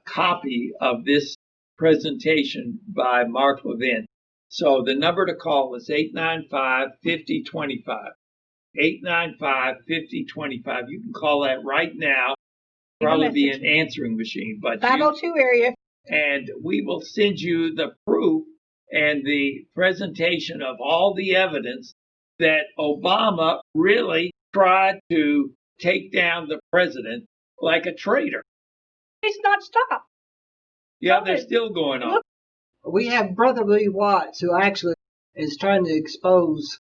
copy of this presentation by Mark Levin. So the number to call is 895-5025. 895-5025. You can call that right now. Probably be an answering machine, but 502 area. And we will send you the proof and the presentation of all the evidence that Obama really tried to take down the president like a traitor. He's not stopped. Yeah, they're still going on. We have Brother Lee Watts, who actually is trying to expose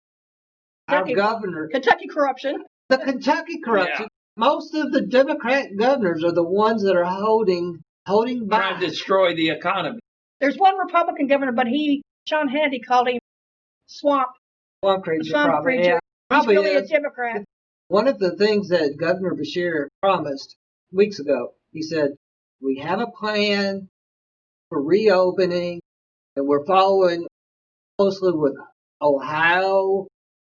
our governor. Kentucky corruption. The Kentucky corruption. Yeah. Most of the Democrat governors are the ones that are holding back. Trying to destroy the economy. There's one Republican governor, but Sean Hannity called him swamp creature. Probably. Yeah. He's really a Democrat. One of the things that Governor Beshear promised weeks ago, he said, we have a plan for reopening, and we're following closely with Ohio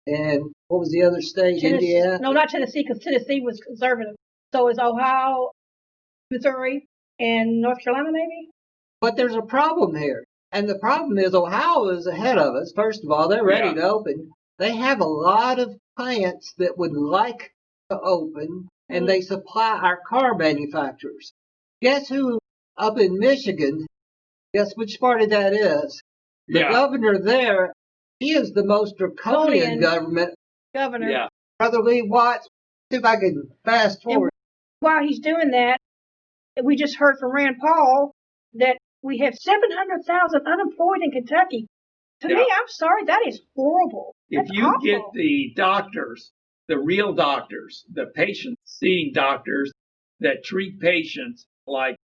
and what was the other state? Tennessee. Indiana? No, not Tennessee, because Tennessee was conservative. So is Ohio, Missouri, and North Carolina, maybe? But there's a problem here. And the problem is Ohio is ahead of us. First of all, they're ready to open. They have a lot of plants that would like to open, and they supply our car manufacturers. Guess who up in Michigan, guess which party that is? The governor there, he is the most draconian governor. Yeah. Brother Lee Watts, see if I can fast forward. And while he's doing that, we just heard from Rand Paul that we have 700,000 unemployed in Kentucky. To me, I'm sorry, that is horrible. That's if you awful. get the doctors, the real doctors, the patient-seeing doctors that treat patients like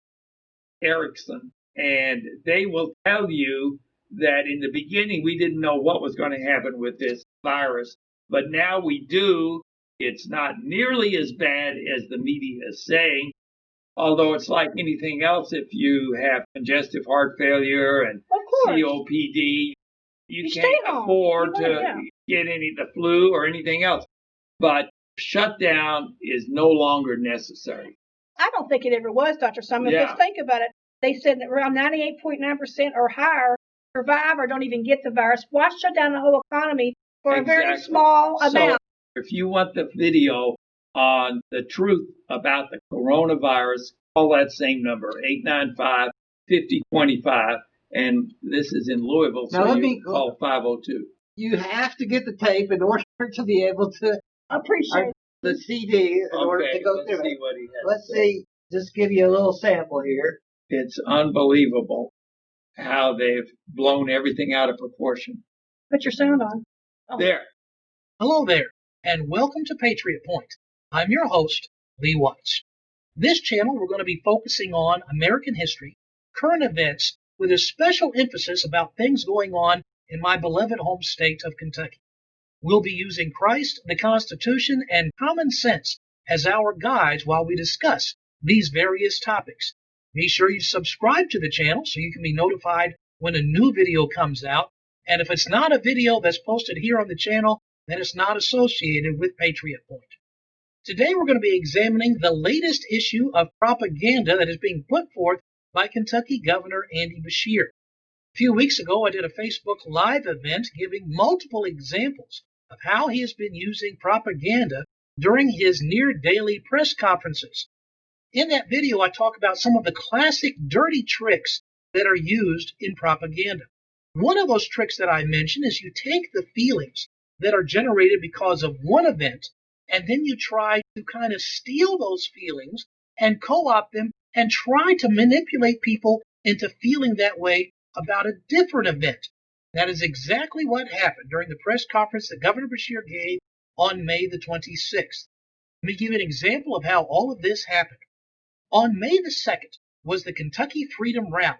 Erickson, and they will tell you that in the beginning we didn't know what was going to happen with this virus, but now we do. It's not nearly as bad as the media is saying, although it's like anything else. If you have congestive heart failure and COPD, you can't afford to get the flu or anything else. But shutdown is no longer necessary. I don't think it ever was, Dr. Simon. Just think about it. They said that around 98.9% or higher survive or don't even get the virus. Why shut down the whole economy for a very small amount? If you want the video on the truth about the coronavirus, call that same number, 895-5025. And this is in Louisville, so you can call 502. You have to get the tape in order to be able to appreciate the CD in order to go through it. Let's see, just give you a little sample here. It's unbelievable how they've blown everything out of proportion. Put your sound on. There. Hello there, and welcome to Patriot Point. I'm your host, Lee Watts. This channel, we're going to be focusing on American history, current events, with a special emphasis about things going on in my beloved home state of Kentucky. We'll be using Christ, the Constitution, and common sense as our guides while we discuss these various topics. Be sure you subscribe to the channel so you can be notified when a new video comes out. And if it's not a video that's posted here on the channel, then it's not associated with Patriot Point. Today we're going to be examining the latest issue of propaganda that is being put forth by Kentucky Governor Andy Beshear. A few weeks ago, I did a Facebook Live event giving multiple examples of how he has been using propaganda during his near-daily press conferences. In that video, I talk about some of the classic dirty tricks that are used in propaganda. One of those tricks that I mentioned is you take the feelings that are generated because of one event, and then you try to kind of steal those feelings and co-opt them and try to manipulate people into feeling that way about a different event. That is exactly what happened during the press conference that Governor Beshear gave on May the 26th. Let me give you an example of how all of this happened. On May the 2nd was the Kentucky Freedom Rally.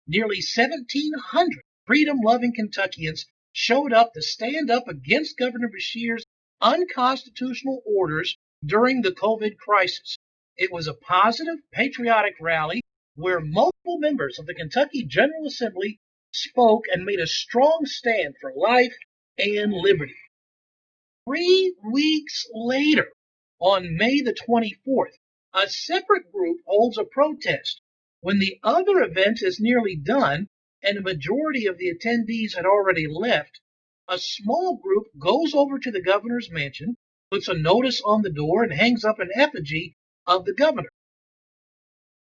Nearly 1,700 freedom-loving Kentuckians showed up to stand up against Governor Beshear's unconstitutional orders during the COVID crisis. It was a positive, patriotic rally where multiple members of the Kentucky General Assembly spoke and made a strong stand for life and liberty. 3 weeks later, on May the 24th, a separate group holds a protest When the other event is nearly done and the majority of the attendees had already left, a small group goes over to the governor's mansion, puts a notice on the door, and hangs up an effigy of the governor.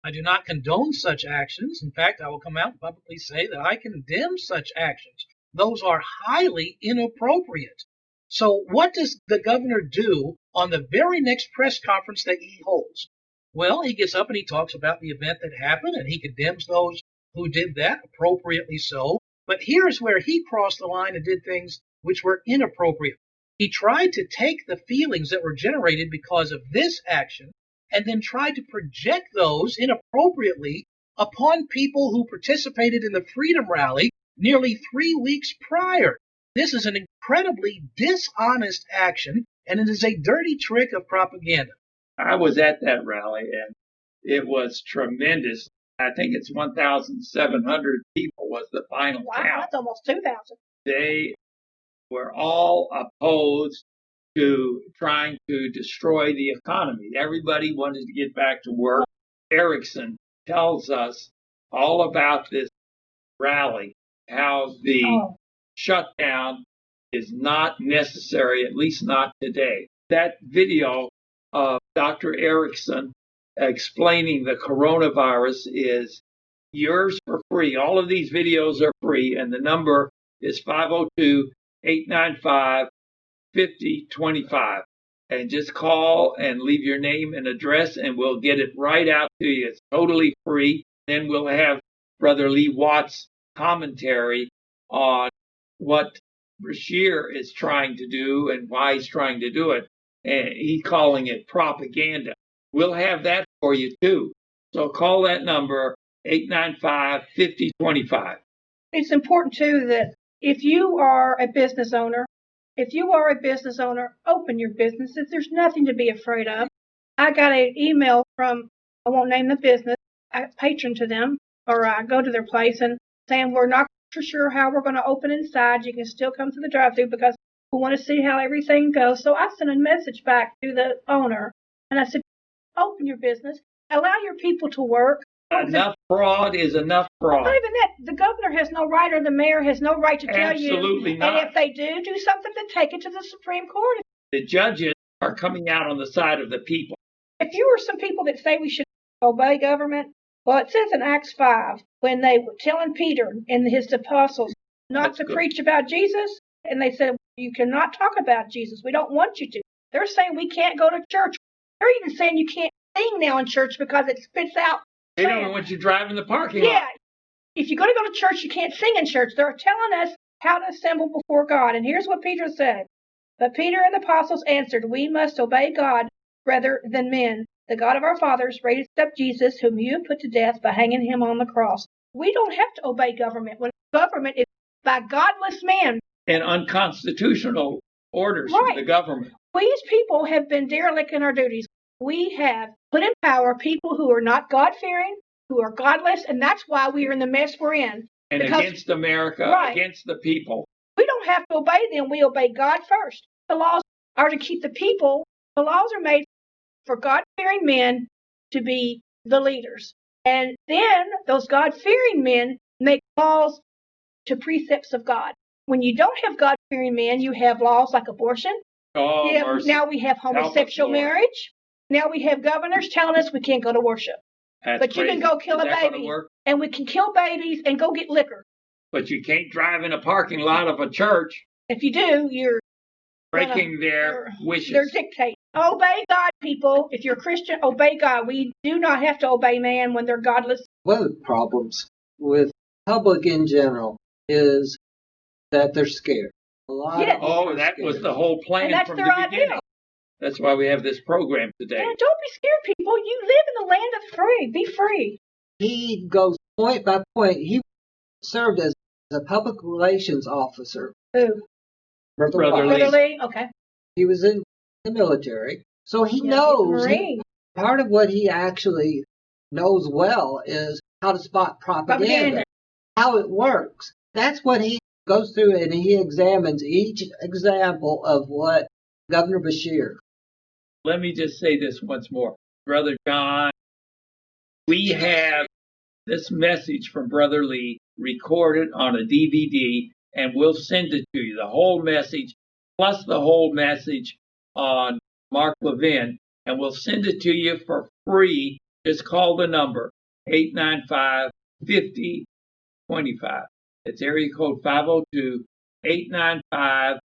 I do not condone such actions. In fact, I will come out and publicly say that I condemn such actions. Those are highly inappropriate. So what does the governor do on the very next press conference that he holds? Well, he gets up and he talks about the event that happened, and he condemns those who did that, appropriately so. But here's where he crossed the line and did things which were inappropriate. He tried to take the feelings that were generated because of this action and then tried to project those inappropriately upon people who participated in the Freedom Rally nearly 3 weeks prior. This is an incredibly dishonest action, and it is a dirty trick of propaganda. I was at that rally, and it was tremendous. I think it's 1,700 people was the final count. Wow, that's almost 2,000. They were all opposed to trying to destroy the economy. Everybody wanted to get back to work. Erickson tells us all about this rally, how the shutdown is not necessary, at least not today. That video of Dr. Erickson explaining the coronavirus is yours for free. All of these videos are free, and the number is 502-895-5025. And just call and leave your name and address, and we'll get it right out to you. It's totally free. Then we'll have Brother Lee Watts' commentary on what Bashir is trying to do and why he's trying to do it. And he's calling it propaganda. We'll have that for you too. So call that number, 895-5025. It's important too that if you are a business owner, open your businesses. There's nothing to be afraid of. I got an email from, I won't name the business, a patron to them, or I go to their place and saying, we're not for sure how we're going to open inside. You can still come to the drive-thru because we want to see how everything goes. So I sent a message back to the owner, and I said, open your business. Allow your people to work. Enough fraud is enough fraud. Not even that. The governor has no right, or the mayor has no right to tell you. Absolutely not. And if they do something, then take it to the Supreme Court. The judges are coming out on the side of the people. If you were some people that say we should obey government, well, it says in Acts 5, when they were telling Peter and his apostles not to preach about Jesus, and they said, you cannot talk about Jesus. We don't want you to. They're saying we can't go to church. They're even saying you can't sing now in church because it spits out. They don't want you driving the parking lot. Yeah. If you're going to go to church, you can't sing in church. They're telling us how to assemble before God. And here's what Peter said. But Peter and the apostles answered, we must obey God rather than men. The God of our fathers raised up Jesus, whom you put to death by hanging him on the cross. We don't have to obey government when government is by godless men. And unconstitutional orders from the government. We as people have been derelict in our duties. We have put in power people who are not God-fearing, who are godless, and that's why we are in the mess we're in. And against America, against the people. We don't have to obey them. We obey God first. The laws are to keep the people. The laws are made for God-fearing men to be the leaders. And then those God-fearing men make laws to precepts of God. When you don't have God-fearing men, you have laws like abortion. Now we have homosexual marriage. Now we have governors telling us we can't go to worship. But you can go kill a baby. And we can kill babies and go get liquor. But you can't drive in a parking lot of a church. If you do, you're breaking their wishes. Their dictate. Obey God, people. If you're a Christian, obey God. We do not have to obey man when they're godless. One of the problems with public in general is that they're scared. That was the whole plan from the beginning. Idea. That's why we have this program today. Yeah, don't be scared, people. You live in the land of the free. Be free. He goes point by point. He served as a public relations officer. Who? Brother Lee. Okay. He was in the military. So he knows. Part of what he actually knows well is how to spot propaganda. How it works. That's what he goes through, and he examines each example of what Governor Bashir. Let me just say this once more. Brother John, we have this message from Brother Lee, record it on a DVD, and we'll send it to you, the whole message, plus the whole message on Mark Levin, and we'll send it to you for free. Just call the number, 895-5025. It's area code 502-895-5025.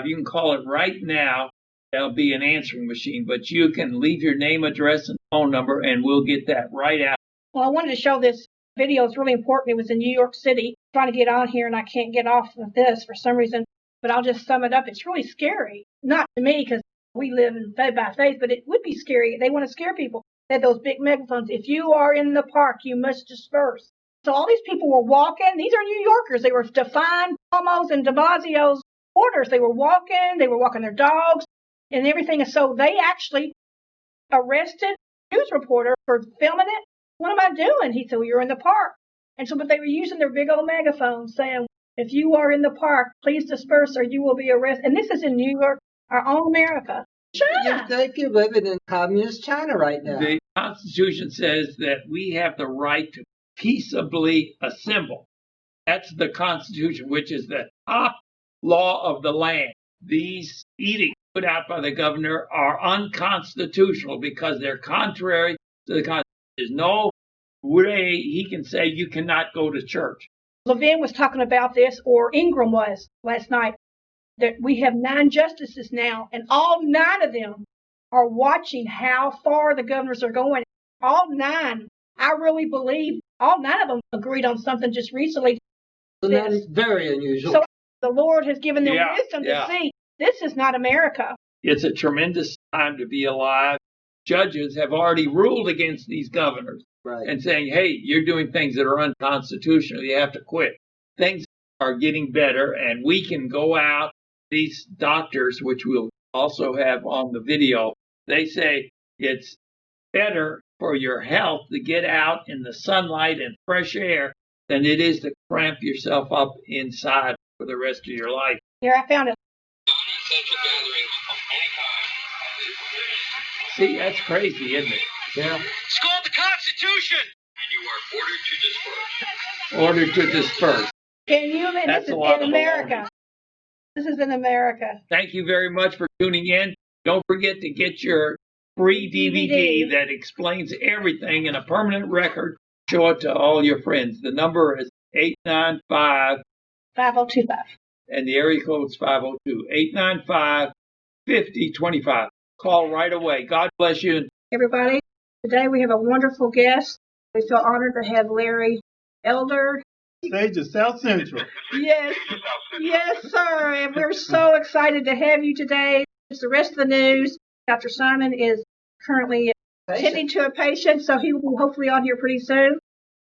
You can call it right now. There'll be an answering machine, but you can leave your name, address, and phone number, and we'll get that right out. Well, I wanted to show this video. It's really important. It was in New York City. I'm trying to get on here, and I can't get off of this for some reason, but I'll just sum it up. It's really scary. Not to me, because we live in faith by faith, but it would be scary. They want to scare people. They had those big megaphones. If you are in the park, you must disperse. So all these people were walking. These are New Yorkers. They were defying Cuomo's and de Blasio's orders. They were walking their dogs and everything. And so they actually arrested a news reporter for filming it. What am I doing? He said, well, you're in the park. And so, but they were using their big old megaphones saying, if you are in the park, please disperse or you will be arrested. And this is in New York, our own America. China. You think you're living in communist China right now. The Constitution says that we have the right to peaceably assemble. That's the Constitution, which is the top law of the land. These edicts put out by the governor are unconstitutional because they're contrary to the Constitution. There's no way he can say you cannot go to church. Levin was talking about this, or Ingram was last night, that we have 9 justices now, and all 9 of them are watching how far the governors are going. All 9, I really believe, all 9 of them agreed on something just recently. So that is very unusual. So the Lord has given them wisdom to see this is not America. It's a tremendous time to be alive. Judges have already ruled against these governors and saying, hey, you're doing things that are unconstitutional. You have to quit. Things are getting better, and we can go out. These doctors, which we'll also have on the video, they say it's better for your health to get out in the sunlight and fresh air than it is to cramp yourself up inside for the rest of your life. Here, I found it. See, that's crazy, isn't it? Yeah. It's called the Constitution. And you are ordered to disperse. Ordered to disperse. Can you imagine? This is in America. This is in America. Thank you very much for tuning in. Don't forget to get your free DVD that explains everything in a permanent record. Show it to all your friends. The number is 895-5025. And the area code is 502-895-5025. Call right away. God bless you. Everybody, today we have a wonderful guest. We feel honored to have Larry Elder. Stage of South Central. Yes, sir. And we're so excited to have you today. It's the rest of the news. Dr. Simon is currently tending to a patient, so he will be hopefully on here pretty soon.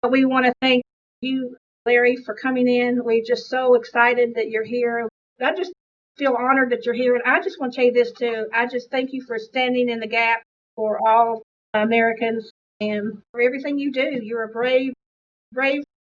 But we want to thank you, Larry, for coming in. We're just so excited that you're here. I just feel honored that you're here. And I just want to tell you this, too. I just thank you for standing in the gap for all Americans and for everything you do. You're a brave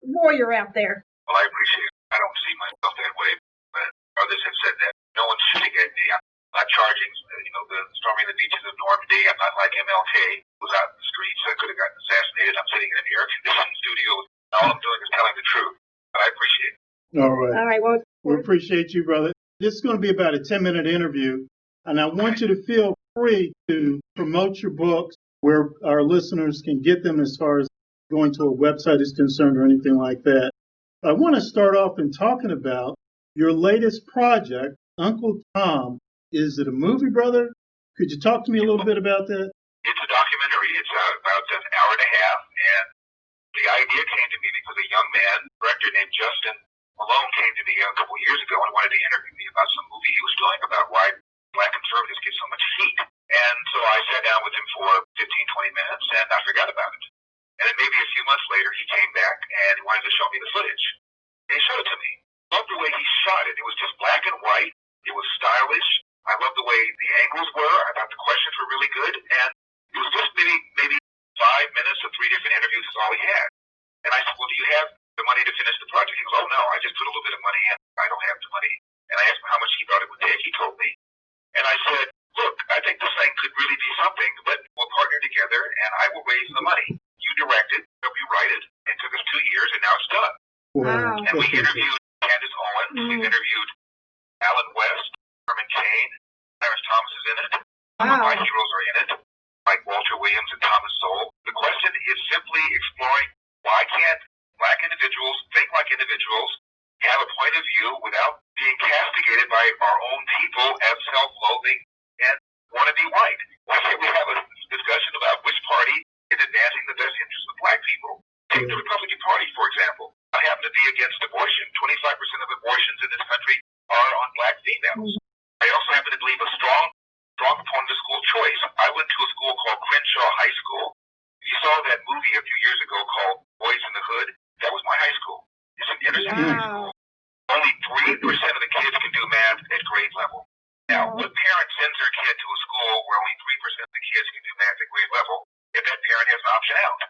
warrior out there. Well, I appreciate it. I don't see myself that way, but others have said that. No one's shooting at me. I'm not charging, the storming the beaches of Normandy. I'm not like MLK, who was out in the streets. I could have gotten assassinated. I'm sitting in an air-conditioned studio. All I'm doing is telling the truth. But I appreciate it. All right. All right. Well, We appreciate you, brother. This is going to be about a 10-minute interview, and I want you to feel free to promote your books where our listeners can get them as far as going to a website is concerned or anything like that. I want to start off in talking about your latest project, Uncle Tom. Is it a movie, brother? Could you talk to me a little bit about that? It's a documentary. It's about an hour and a half, and the idea came to me because a young man, director named Justin Malone, came to me a couple years ago and wanted to interview me about some movie he was doing about why black conservatives get so much heat. And so I sat down with him for 15, 20 minutes, and I forgot about it. And then maybe a few months later, he came back and he wanted to show me the footage. And he showed it to me. Loved the way he shot it. It was just black and white. It was stylish. I loved the way the angles were. I thought the questions were really good. And it was just maybe 5 minutes of 3 different interviews is all he had. And I said, well, do you have the money to finish the project? He goes, oh, no, I just put a little bit of money in. I don't have the money. And I asked him how much he thought it would take. He told me. And I said, look, I think this thing could really be something, but we'll partner together and I will raise the money. You direct Wow. And we interviewed Candace Owens, we've interviewed Alan West, Herman Cain, Clarence Thomas is in it. Some of my heroes are in it, like Walter Williams and Thomas Sowell. The question is simply exploring why can't black individuals think like individuals, have a point of view without being castigated by our own people as self-loathing and want to be white? Why can't we have a discussion about which party is advancing the best interests of black people? Take the Republican Party, for example. I happen to be against abortion. 25% of abortions in this country are on black females. I also happen to believe a strong proponent of school choice. I went to a school called Crenshaw High School. You saw that movie a few years ago called Boys in the Hood. That was my high school. It's an inner city high school. Only 3% of the kids can do math at grade level. Now, what parent sends their kid to a school where only 3% of the kids can do math at grade level if that parent has an option out?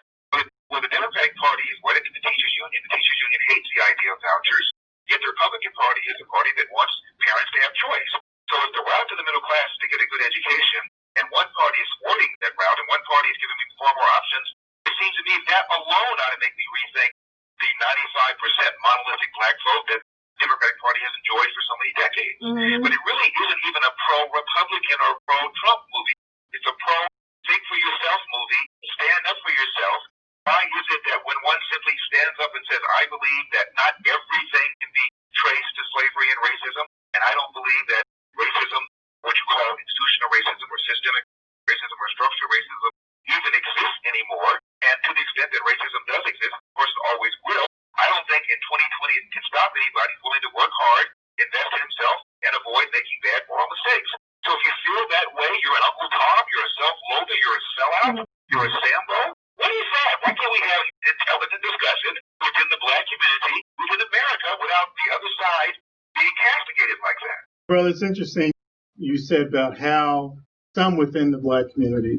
Well, the Democratic Party is wedded to the teachers union. The teachers union hates the idea of vouchers. Yet the Republican Party is a party that wants parents to have choice. So if the route to the middle class is to get a good education, and one party is thwarting that route, and one party is giving me far more options, it seems to me that alone ought to make me rethink the 95% monolithic black vote that the Democratic Party has enjoyed for so many decades. But it really isn't even a pro-Republican or pro-Trump movie. It's a pro-think for yourself movie, stand up for yourself. Why is it that when one simply stands up and says, I believe that not everything can be traced to slavery and racism, and I don't believe that racism, what you call institutional racism or systemic racism or structural racism, even exists anymore, and to the extent that racism does exist, of course it always will, I don't think in 2020 it can stop anybody who's willing to work hard, invest in himself, and avoid making bad moral mistakes. So if you feel that way, you're an Uncle Tom, you're a self-loather, you're a sellout, you're a Sambo, what is that? Why can't we have intelligent discussion within the black community, within America, without the other side being castigated like that? Well, it's interesting you said about how some within the black community,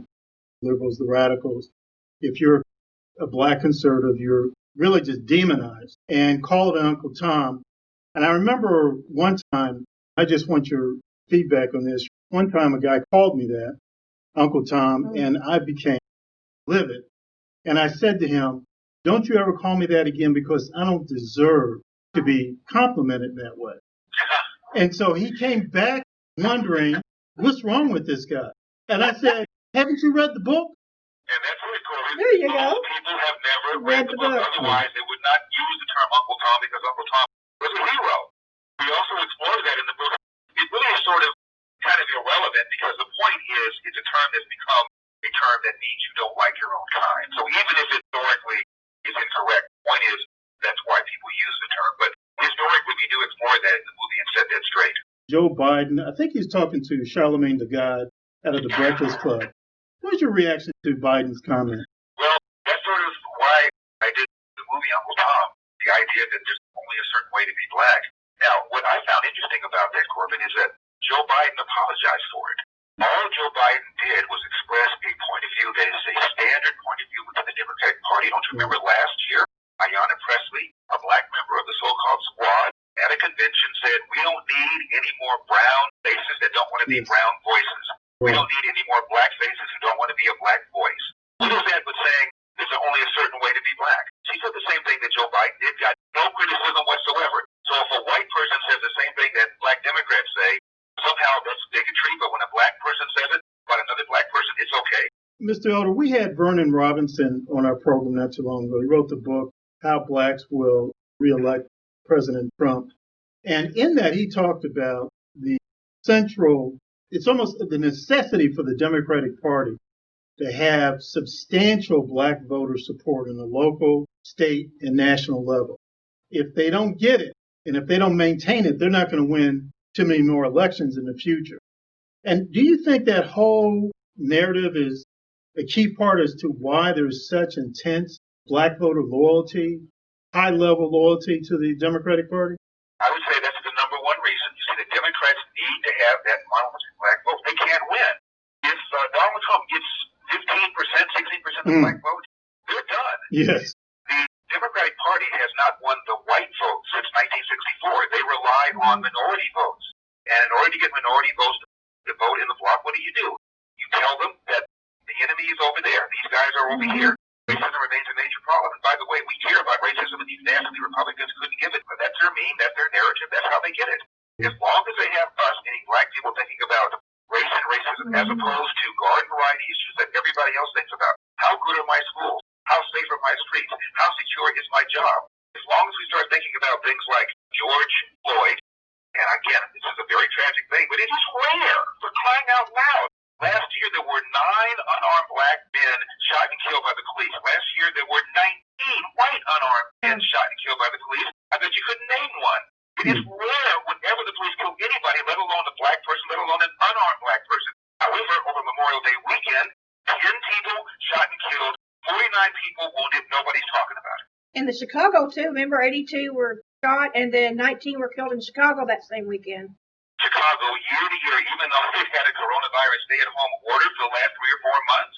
liberals, the radicals, if you're a black conservative, you're really just demonized and called an Uncle Tom. And I remember one time, I just want your feedback on this. One time a guy called me that, Uncle Tom, and I became livid. And I said to him, don't you ever call me that again because I don't deserve to be complimented that way. And so he came back wondering, what's wrong with this guy? And I said, haven't you read the book? And that's what it calls. There you go. Most people have never read the book. Otherwise, they would not use the term Uncle Tom because Uncle Tom was a hero. We also explored that in the book. It really is sort of kind of irrelevant because the point is it's a term that's become a term that means you don't like your own kind. So even if historically is incorrect, the point is that's why people use the term. But historically, we do explore that in the movie and set that straight. Joe Biden, I think he's talking to Charlemagne the God out of the Breakfast Club. What's your reaction to Biden's comment? Well, that's sort of why I did the movie Uncle Tom, the idea that there's only a certain way to be black. Now, what I found interesting about that, Corbin, is that Joe Biden apologized for it. All Joe Biden did was express a point of view that is a standard point of view within the Democratic Party. Don't you remember last year, Ayanna Pressley, a black member of the so-called squad, at a convention said, we don't need any more brown faces that don't want to be brown voices. We don't need any more black faces who don't want to be a black voice. What is that but saying there's only a certain way to be black? She said the same thing that Joe Biden did, got no criticism whatsoever. So if a white person says the same thing that black Democrats say, somehow that's bigotry, but when a black person says it about another black person, it's okay. Mr. Elder, we had Vernon Robinson on our program not too long ago. He wrote the book, How Blacks Will Reelect President Trump. And in that, he talked about the central, it's almost the necessity for the Democratic Party to have substantial black voter support on the local, state, and national level. If they don't get it, and if they don't maintain it, they're not going to win too many more elections in the future. And do you think that whole narrative is a key part as to why there's such intense black voter loyalty, high-level loyalty to the Democratic Party? I would say that's the number one reason. You see, the Democrats need to have that monolithic black vote. They can't win. If Donald Trump gets 15%, 16% of the black vote, they're done. Yes. The Democratic Party has not won the white vote since 1964. They rely on minority votes. And in order to get minority votes to vote in the bloc, what do? You tell them that the enemy is over there. These guys are over here. They racism remains a major problem. And by the way, we hear about racism and these nasty Republicans couldn't give it, but that's their meme, that's their narrative, that's how they get it. As long as they have us, any black people, thinking about race and racism as opposed to garden variety issues that everybody else thinks about. How good are my schools? How safe are my streets? How secure is my job? As long as we start thinking about things like George Floyd, and again, this is a very tragic thing, but it is rare, for crying out loud. Last year, there were 9 unarmed black men shot and killed by the police. Last year, there were 19 white unarmed men shot and killed by the police. I bet you couldn't name one. It is rare whenever the police kill anybody, let alone a black person, let alone an unarmed black person. However, over Memorial Day weekend, 10 people shot and killed, 49 people wounded, nobody's talking about it. In the Chicago, too, remember 82 were shot and then 19 were killed in Chicago that same weekend. Chicago, year to year, even though they've had a coronavirus stay-at-home order for the last 3 or 4 months,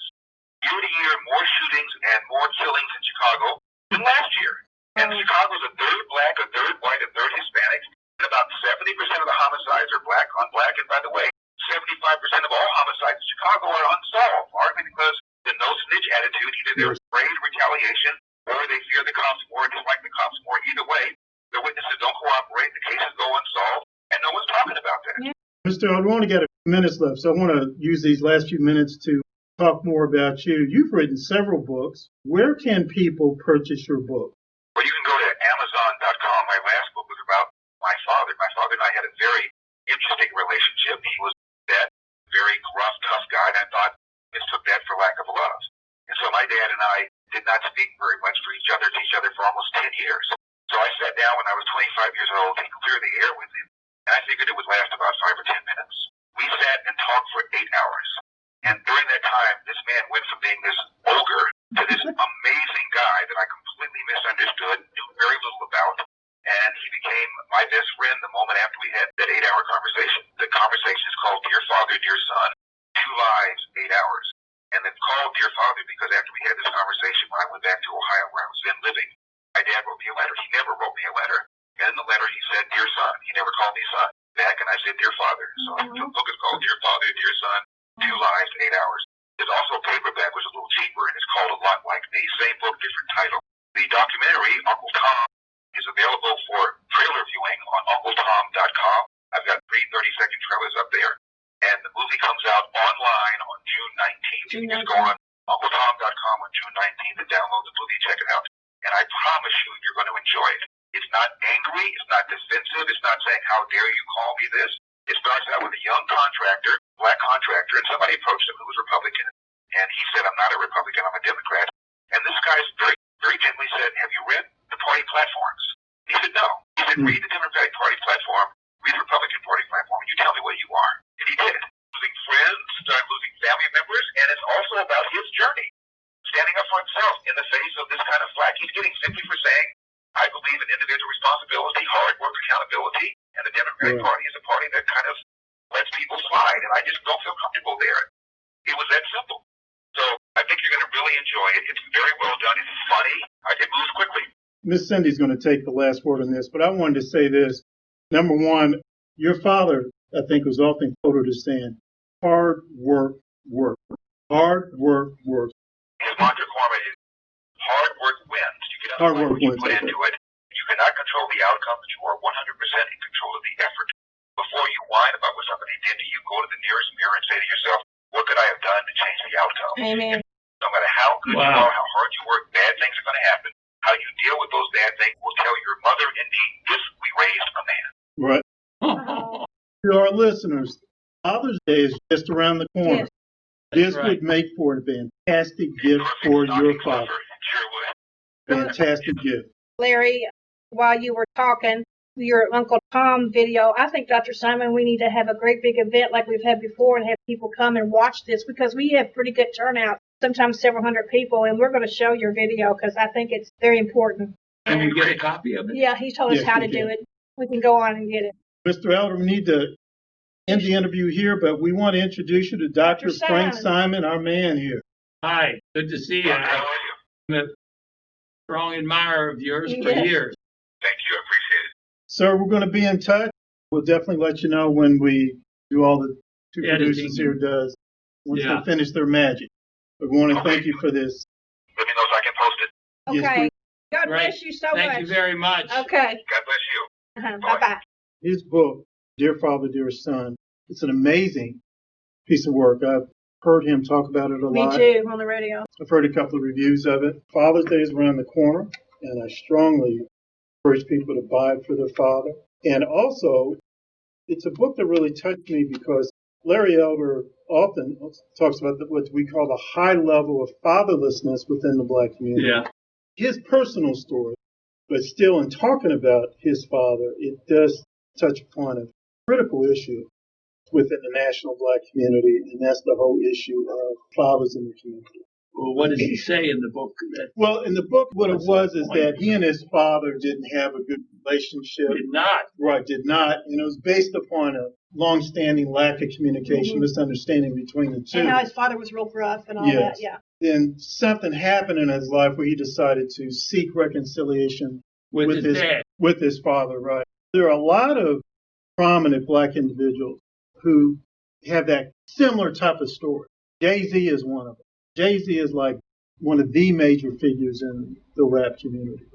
year to year, more shootings and more killings in Chicago than last year. And Chicago's a third black, a third white, a third Hispanic, and about 70% of the homicides are black on black. And by the way, 75% of all homicides in Chicago are unsolved, largely because the no-snitch attitude, either they're afraid of retaliation or they fear the cops more, dislike the cops more. Either way, the witnesses don't cooperate, the cases go unsolved, and no one's talking about that. Yeah. Mr. Elder, we only got a few minutes left, so I want to use these last few minutes to talk more about you. You've written several books. Where can people purchase your book? Well, you can go to Amazon.com. My last book was about my father. My father and I had a very interesting relationship. He was that very gruff, tough guy, and I thought mistook that for lack of love. And so my dad and I did not speak very much to each other for almost 10 years. So I sat down when I was 25 years old to clear the air with him, and I figured it would last about 5 or 10 minutes. We sat and talked for 8 hours. And during that time, this man went from being this ogre to this amazing guy that I completely misunderstood, knew very little about, and he became my best friend the moment after we had that 8-hour conversation. The conversation is called Dear Father, Dear Son, 2 lives, 8 hours. And it's called Dear Father because after we had this conversation, when I went back to Ohio where I was then living, my dad wrote me a letter. He never wrote me a letter. And in the letter he said, Dear Son. He never called me son back, and I said, Dear Father. So the book is called Dear Father, Dear Son, 2 lives, 8 hours. There's also a paperback, which is a little cheaper, and it's called A Lot Like Me. Same book, different title. The documentary, Uncle Tom, is available for trailer viewing on UncleTom.com. I've got 3 30-second trailers up there. And the movie comes out online on June 19th. You can just go on UncleTom.com on June 19th and download the movie, check it out. And I promise you, you're going to enjoy it. It's not angry, it's not defensive, it's not saying, how dare you call me this. It starts out with a young contractor, black contractor, and somebody approached him who was Republican. And he said, I'm not a Republican, I'm a Democrat. And this guy very, very gently said, have you read the party platforms? He said, no. He said, read the Democratic Party platform, read the Republican Party platform, and you tell me what you are. And he did. Losing friends, started losing family members, and it's also about his journey. Standing up for himself in the face of this kind of flack he's getting simply for saying, I believe in individual responsibility, hard work, accountability, and the Democratic Party is a party that kind of lets people slide, and I just don't feel comfortable there. It was that simple. So I think you're going to really enjoy it. It's very well done. It's funny. It moves quickly. Miss Cindy's going to take the last word on this, but I wanted to say this. Number one, your father, I think, was often quoted as saying, hard work, work. Hard work, work. His mantra, Corbin, is hard work wins. You get Hard work what you wins, put okay. into it. You cannot control the outcome, but you are 100% in control of the effort. Before you whine about what somebody did to you, go to the nearest mirror and say to yourself, what could I have done to change the outcome? Amen. No matter how good you are, how hard you work, bad things are going to happen. How you deal with those bad things will tell your mother and me, this we raised a man. Right. To our listeners, Father's Day is just around the corner. Yes. This would make for a fantastic gift for your father. Sure would. Fantastic gift. Larry, while you were talking, your Uncle Tom video, I think, Dr. Simon, we need to have a great big event like we've had before and have people come and watch this because we have pretty good turnout, sometimes several hundred people, and we're going to show your video because I think it's very important. Can we get a copy of it? Yeah, he told us Yes, how we to do can. it. We can go on and get it. Mr. Elder, we need to end the interview here, but we want to introduce you to Dr. Dr. Frank Simon. Simon, our man here. Hi, good to see you. How are you? I'm a strong admirer of yours for Yes. years. Thank you. I appreciate it. Sir, we're going to be in touch. We'll definitely let you know when we do all the two Editing. producers here does, once Yeah. they finish their magic. But we want to thank you for this. Let me know so I can Yes, Okay. God Great. bless you so Thank much. you very much. Okay. God bless you. Bye-bye. his book, Dear Father, Dear Son, it's an amazing piece of work. I've heard him talk about it a Me lot. too, on the radio. I've heard a couple of reviews of it. Father's Day is around the corner, and I strongly encourage people to buy it for their father. And also, it's a book that really touched me because Larry Elder often talks about what we call the high level of fatherlessness within the black community. Yeah. His personal story, but still in talking about his father, it does touch upon a critical issue within the national black community, and that's the whole issue of fathers in the community. Well, what does he say in the book? Well, in the book, what it What's was the is point? that he and his father didn't have a good relationship. Did not. Right, did not. And it was based upon a long-standing lack of communication, misunderstanding between the two. And how his father was real rough and all Yes. that. Yeah. Then something happened in his life where he decided to seek reconciliation With his dad. with his father, right. There are a lot of prominent black individuals who have that similar type of story. Jay-Z is one of them. Jay-Z is like one of the major figures in the rap community.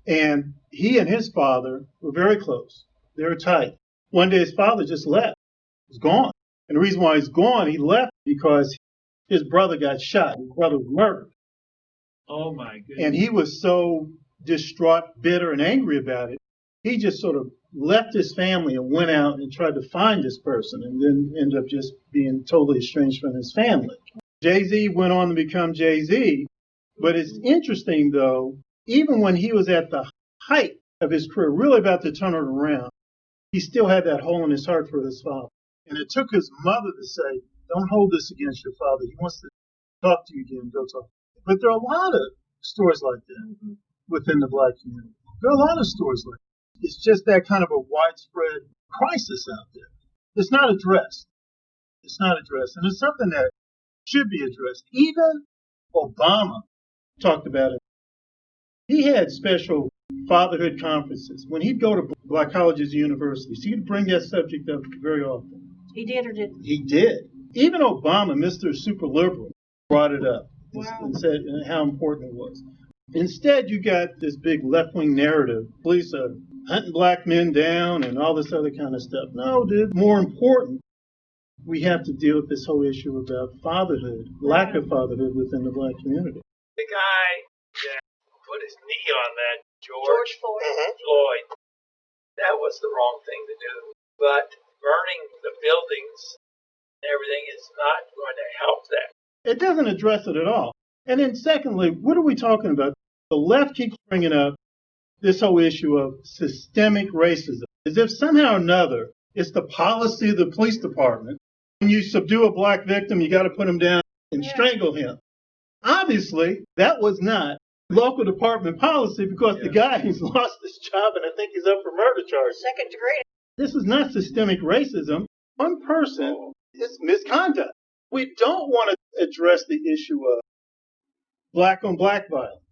And he and his father were very close. They were tight. One day his father just left. He's gone. And the reason why he's gone, he left because his brother got shot. His brother was murdered. Oh my goodness. And he was so distraught, bitter, and angry about it, he just sort of left his family and went out and tried to find this person, and then ended up just being totally estranged from his family. Jay-Z went on to become Jay-Z, but it's interesting, though, even when he was at the height of his career, really about to turn it around, he still had that hole in his heart for his father. And it took his mother to say, don't hold this against your father. He wants to talk to you again. Go talk. But there are a lot of stories like that within the black community. There are a lot of stories like that. It's just that kind of a widespread crisis out there. It's not addressed. It's not addressed. And it's something that should be addressed. Even Obama talked about it. He had special fatherhood conferences. When he'd go to black colleges and universities, he'd bring that subject up very often. He did or didn't? He did. Even Obama, Mr. Super Liberal, brought it up and said how important it was. Instead, you got this big left-wing narrative. Police are hunting black men down and all this other kind of stuff. No, dude, more important, we have to deal with this whole issue about fatherhood, lack of fatherhood within the black community. The guy that put his knee on that George Floyd. Floyd, that was the wrong thing to do. But burning the buildings and everything is not going to help that. It doesn't address it at all. And then secondly, what are we talking about? The left keeps bringing up this whole issue of systemic racism, as if somehow or another it's the policy of the police department. When you subdue a black victim, you got to put him down and strangle him. Obviously, that was not local department policy because the guy has lost his job and I think he's up for murder charges. Second degree. This is not systemic racism. One person is misconduct. We don't want to address the issue of black on black violence.